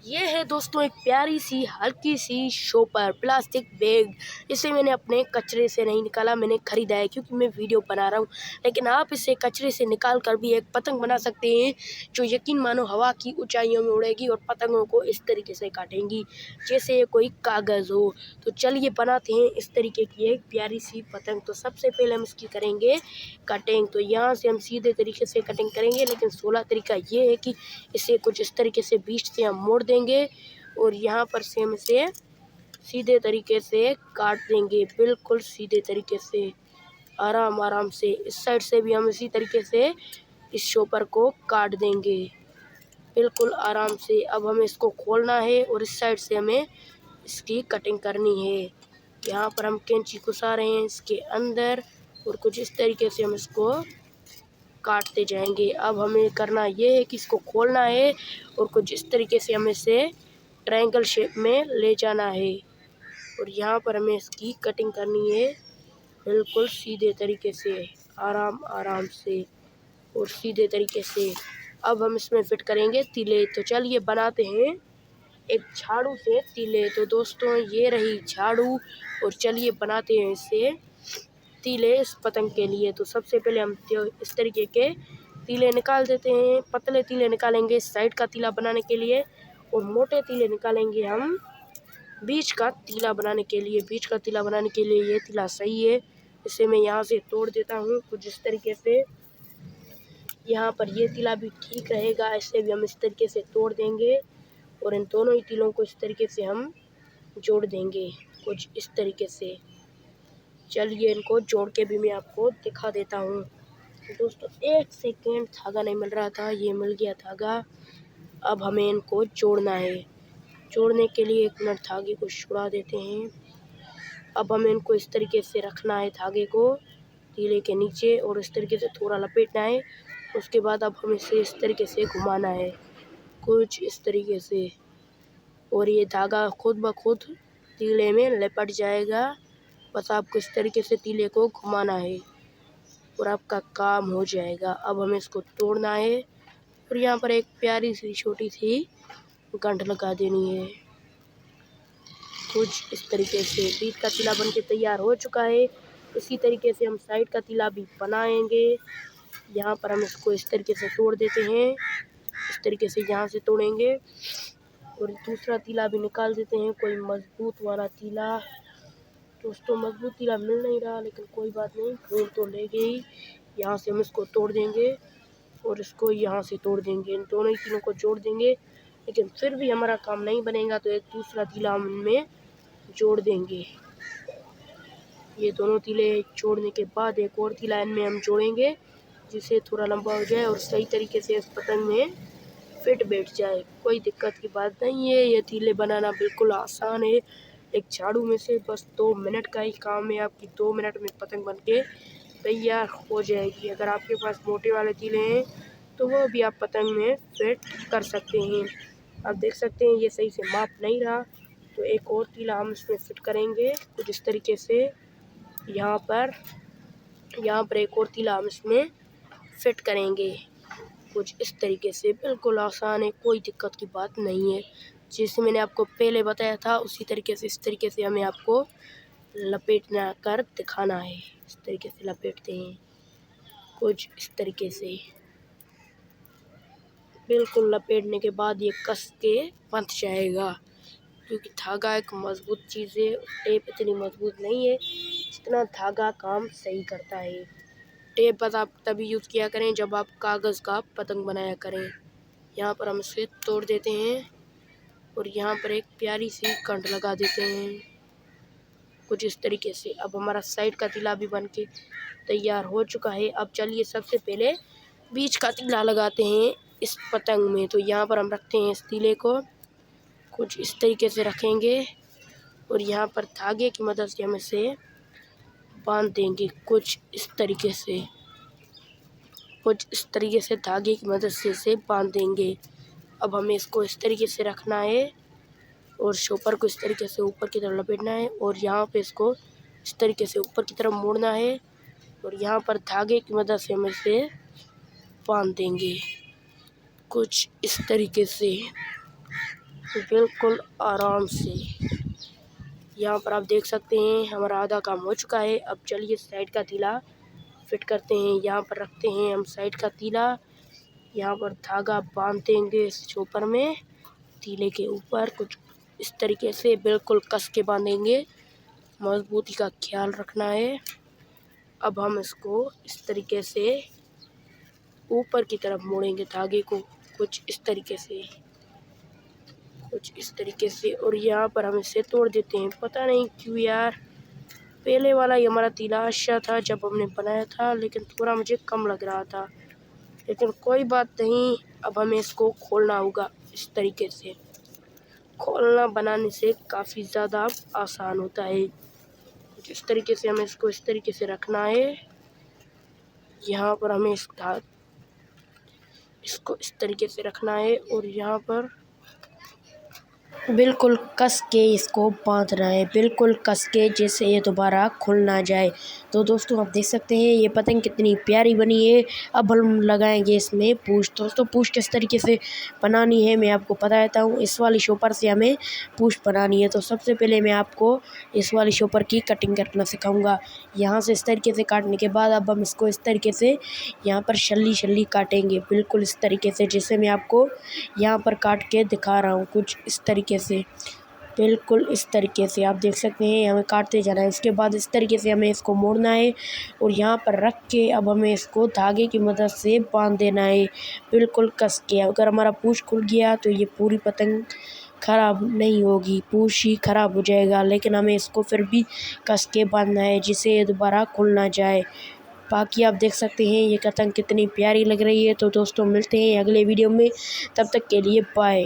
ये है दोस्तों एक प्यारी सी हल्की सी शॉपर प्लास्टिक बैग। इसे मैंने अपने कचरे से नहीं निकाला, मैंने खरीदा है क्योंकि मैं वीडियो बना रहा हूँ। लेकिन आप इसे कचरे से निकाल कर भी एक पतंग बना सकते हैं जो यकीन मानो हवा की ऊंचाइयों में उड़ेगी और पतंगों को इस तरीके से काटेंगी जैसे ये कोई कागज़ हो। तो चलिए बनाते हैं इस तरीके की एक प्यारी सी पतंग। तो सबसे पहले हम इसकी करेंगे कटिंग। तो यहाँ से हम सीधे तरीके से कटिंग करेंगे, लेकिन 16 तरीका ये है कि इसे कुछ इस तरीके से बीच से हम मोड़ देंगे और यहाँ पर से हम इसे सीधे तरीके से काट देंगे, बिल्कुल सीधे तरीके से आराम आराम से। इस साइड से भी हम इसी तरीके से इस शॉपर को काट देंगे बिल्कुल आराम से। अब हमें इसको खोलना है और इस साइड से हमें इसकी कटिंग करनी है। यहाँ पर हम कैंची घुसा रहे हैं इसके अंदर और कुछ इस तरीके से हम इसको काटते जाएंगे। अब हमें करना ये है कि इसको खोलना है और कुछ इस तरीके से हमें इसे ट्रायंगल शेप में ले जाना है और यहाँ पर हमें इसकी कटिंग करनी है बिल्कुल सीधे तरीके से आराम आराम से और सीधे तरीके से। अब हम इसमें फिट करेंगे तीले। तो चलिए बनाते हैं एक झाड़ू से तीले। तो दोस्तों ये रही झाड़ू और चलिए बनाते हैं इसे तीले इस पतंग के लिए। तो सबसे पहले हम इस तरीके के तीले निकाल देते हैं। पतले तीले निकालेंगे साइड का तीला बनाने के लिए और मोटे तीले निकालेंगे हम बीच का तीला बनाने के लिए। बीच का तीला बनाने के लिए ये तीला सही है। इसे मैं यहाँ से तोड़ देता हूँ कुछ इस तरीके से। यहाँ पर ये तीला भी ठीक रहेगा, इसे भी हम इस तरीके से तोड़ देंगे और इन दोनों ही तीलों को इस तरीके से हम जोड़ देंगे कुछ इस तरीके से। चलिए इनको जोड़ के भी मैं आपको दिखा देता हूँ। दोस्तों एक सेकेंड, धागा नहीं मिल रहा था, ये मिल गया धागा। अब हमें इनको जोड़ना है। जोड़ने के लिए एक मिनट धागे को छुड़ा देते हैं। अब हमें इनको इस तरीके से रखना है धागे को तीले के नीचे और इस तरीके से थोड़ा लपेटना है। उसके बाद अब हमें इसे इस तरीके से घुमाना है कुछ इस तरीके से और ये धागा खुद ब खुद तीले में लिपट जाएगा। बस आपको इस तरीके से तीले को घुमाना है और आपका काम हो जाएगा। अब हमें इसको तोड़ना है और यहाँ पर एक प्यारी सी छोटी सी गांठ लगा देनी है कुछ इस तरीके से। बीच का तीला बन के तैयार हो चुका है। इसी तरीके से हम साइड का तीला भी बनाएंगे। यहाँ पर हम इसको इस तरीके से तोड़ देते हैं, इस तरीके से यहाँ से तोड़ेंगे और दूसरा तीला भी निकाल देते हैं, कोई मजबूत वाला तीला। दोस्तों मजबूत तीला मिल नहीं रहा, लेकिन कोई बात नहीं, ढूंढ तो ले गई। यहाँ से हम इसको तोड़ देंगे और इसको यहाँ से तोड़ देंगे, इन दोनों ही तीलों को जोड़ देंगे। लेकिन फिर भी हमारा काम नहीं बनेगा तो एक दूसरा तीला हम इनमें जोड़ देंगे। ये दोनों तीले जोड़ने के बाद एक और तीला इनमें हम जोड़ेंगे जिससे थोड़ा लंबा हो जाए और सही तरीके से इस पतंग में फिट बैठ जाए। कोई दिक्कत की बात नहीं है, ये तीले बनाना बिल्कुल आसान है। एक झाड़ू में से बस 2 मिनट का ही काम है, आपकी 2 मिनट में पतंग बनके तैयार हो जाएगी। अगर आपके पास मोटे वाले तीले हैं तो वो भी आप पतंग में फिट कर सकते हैं। आप देख सकते हैं ये सही से माप नहीं रहा, तो एक और तीला हम इसमें फिट करेंगे कुछ इस तरीके से। यहाँ पर एक और तीला हम इसमें फिट करेंगे कुछ इस तरीके से। बिल्कुल आसान है, कोई दिक्कत की बात नहीं है। जैसे मैंने आपको पहले बताया था उसी तरीके से इस तरीके से हमें आपको लपेटना कर दिखाना है। इस तरीके से लपेटते हैं कुछ इस तरीके से। बिल्कुल लपेटने के बाद ये कस के बंध जाएगा क्योंकि धागा एक मजबूत चीज़ है। टेप इतनी मजबूत नहीं है जितना धागा काम सही करता है। टेप बस आप तभी यूज़ किया करें जब आप कागज़ का पतंग बनाया करें। यहाँ पर हम इसे तोड़ देते हैं और यहाँ पर एक प्यारी सी गांठ लगा देते हैं कुछ इस तरीके से। अब हमारा साइड का तीला भी बन के तैयार हो चुका है। अब चलिए सबसे पहले बीच का तीला लगाते हैं इस पतंग में। तो यहाँ पर हम रखते हैं इस तीले को कुछ इस तरीके से रखेंगे और यहाँ पर धागे की मदद से हम इसे बांध देंगे कुछ इस तरीके से। कुछ इस तरीके से धागे की मदद से इसे बांध देंगे। अब हमें इसको इस तरीके से रखना है और शॉपर को इस तरीके से ऊपर की तरफ लपेटना है और यहाँ पे इसको इस तरीके से ऊपर की तरफ मोड़ना है और यहाँ पर धागे की मदद से हम इसे बांध देंगे कुछ इस तरीके से। बिल्कुल आराम से। यहाँ पर आप देख सकते हैं हमारा आधा काम हो चुका है। अब चलिए साइड का तीला फिट करते हैं। यहाँ पर रखते हैं हम साइड का तीला। यहाँ पर धागा बांध देंगे इस चोपर में, तीले के ऊपर कुछ इस तरीके से बिल्कुल कस के बांधेंगे। मजबूती का ख्याल रखना है। अब हम इसको इस तरीके से ऊपर की तरफ मोड़ेंगे धागे को, कुछ इस तरीके से, और यहाँ पर हम इसे तोड़ देते हैं। पता नहीं क्यों यार, पहले वाला ही हमारा तीला अच्छा था जब हमने बनाया था, लेकिन थोड़ा मुझे कम लग रहा था। लेकिन कोई बात नहीं, अब हमें इसको खोलना होगा इस तरीके से। खोलना बनाने से काफ़ी ज़्यादा आसान होता है। कुछ इस तरीके से हमें इसको इस तरीके से रखना है। यहाँ पर हमें इसको इस तरीके से रखना है और यहाँ पर बिल्कुल कस के इसको बांधना है, बिल्कुल कस के, जैसे ये दोबारा खुल ना जाए। तो दोस्तों आप देख सकते हैं ये पतंग कितनी प्यारी बनी है। अब हम लगाएंगे इसमें पूँछ। दोस्तों पूँछ किस तरीके से बनानी है मैं आपको बता देता हूँ। इस वाली शॉपर से हमें पूँछ बनानी है। तो सबसे पहले मैं आपको इस वाली शॉपर की कटिंग करना सिखाऊँगा। यहाँ से इस तरीके से काटने के बाद अब हम इसको इस तरीके से यहाँ पर छल्ली काटेंगे, बिल्कुल इस तरीके से, जैसे मैं आपको यहाँ पर काट के दिखा रहा हूँ। कुछ इस तरीके से, बिल्कुल इस तरीके से आप देख सकते हैं हमें काटते जाना है। उसके बाद इस तरीके से हमें इसको मोड़ना है और यहाँ पर रख के अब हमें इसको धागे की मदद से बांध देना है, बिल्कुल कस के। अगर हमारा पूँछ खुल गया तो ये पूरी पतंग ख़राब नहीं होगी, पूँछ ही ख़राब हो जाएगा। लेकिन हमें इसको फिर भी कस के बांधना है जिससे ये दोबारा खुल ना जाए। बाकी आप देख सकते हैं ये पतंग कितनी प्यारी लग रही है। तो दोस्तों मिलते हैं अगले वीडियो में, तब तक के लिए बाय।